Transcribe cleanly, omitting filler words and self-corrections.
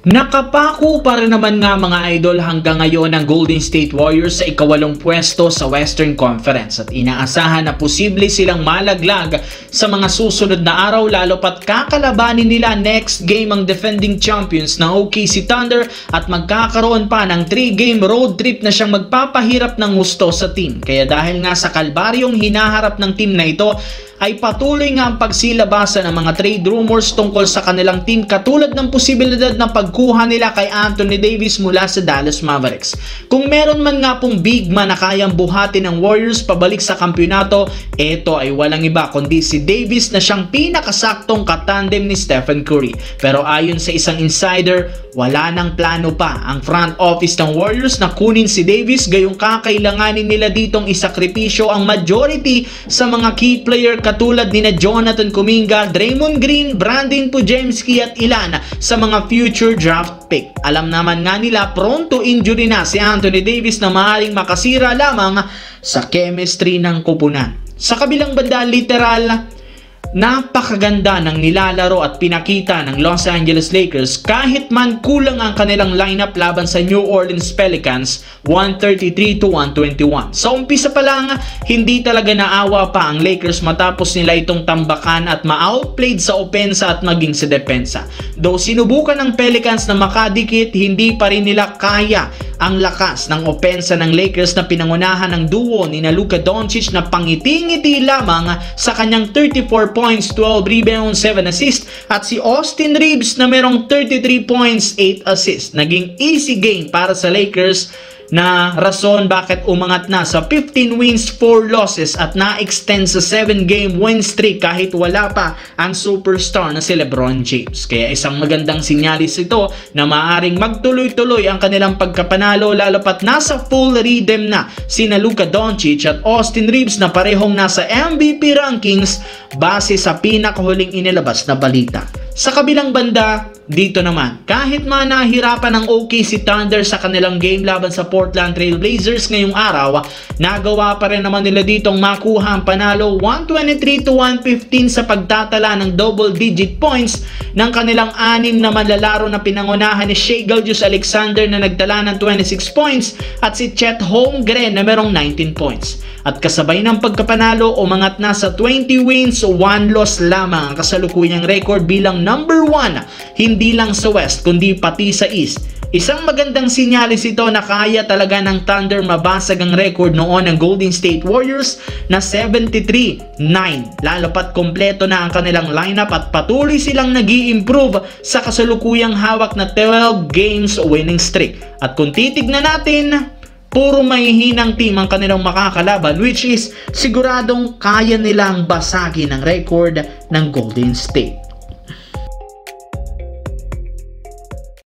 Nakapako pa rin naman nga mga idol hanggang ngayon ang Golden State Warriors sa ika-8 pwesto sa Western Conference at inaasahan na posible silang malaglag sa mga susunod na araw lalo pat kakalabanin nila next game ang defending champions na OKC Thunder at magkakaroon pa ng 3-game road trip na siyang magpapahirap ng husto sa team. Kaya dahil nga sa kalbaryong hinaharap ng team na ito ay patuloy nga ang pagsilabasa ng mga trade rumors tungkol sa kanilang team katulad ng posibilidad na pagkuha nila kay Anthony Davis mula sa Dallas Mavericks. Kung meron man nga pong big man na kayang buhatin ng Warriors pabalik sa kampyonato, ito ay walang iba kundi si Davis na siyang pinakasaktong katandem ni Stephen Curry. Pero ayon sa isang insider, wala nang plano pa ang front office ng Warriors na kunin si Davis gayong kakailanganin nila ditong isakripisyo ang majority sa mga key player katulad ni Jonathan Kuminga, Draymond Green, Brandon Podziemski at ilan sa mga future draft pick. Alam naman nga nila prone to injury na si Anthony Davis na maaaring makasira lamang sa chemistry ng kupunan. Sa kabilang banda, literal napakaganda ng nilalaro at pinakita ng Los Angeles Lakers kahit man kulang ang kanilang lineup laban sa New Orleans Pelicans 133-121. Sa umpisa pa lang, hindi talaga naawa pa ang Lakers matapos nila itong tambakan at ma-outplayed sa opensa at maging sa depensa. Though sinubukan ng Pelicans na makadikit, hindi pa rin nila kaya ang lakas ng opensa ng Lakers na pinangunahan ng duo ni Luka Doncic na pangiti-ngiti lamang sa kanyang 34 points, 12 rebounds, 7 assists at si Austin Reeves na merong 33 points, 8 assists. Naging easy game para sa Lakers na rason bakit umangat na sa 15 wins, 4 losses at na-extend sa 7-game win streak kahit wala pa ang superstar na si LeBron James. Kaya isang magandang sinyalis ito na maaaring magtuloy-tuloy ang kanilang pagkapanalo lalo pat nasa full rhythm na sina Luka Doncic at Austin Reeves na parehong nasa MVP rankings base sa pinakahuling inilabas na balita. Sa kabilang banda, dito naman, kahit man nahirapan ang OKC Thunder sa kanilang game laban sa Portland Trail Blazers ngayong araw, nagawa pa rin naman nila ditong makuha ang panalo 123-115 sa pagtatala ng double-digit points ng kanilang 6 na manlalaro na pinangunahan ni Shai Gilgeous-Alexander na nagtala ng 26 points at si Chet Holmgren na merong 19 points. At kasabay ng pagkapanalo, umangat na sa 20 wins, 1 loss lamang ang kasalukuyang record bilang number 1, hindi lang sa West kundi pati sa East. Isang magandang sinyalis ito na kaya talaga ng Thunder mabasag ang record noon ng Golden State Warriors na 73-9. Lalo pat kompleto na ang kanilang lineup at patuloy silang nag-i-improve sa kasalukuyang hawak na 12 games winning streak. At kung titignan natin, puro mahihinang team ang kanilang makakalaban which is siguradong kaya nilang basagin ang record ng Golden State.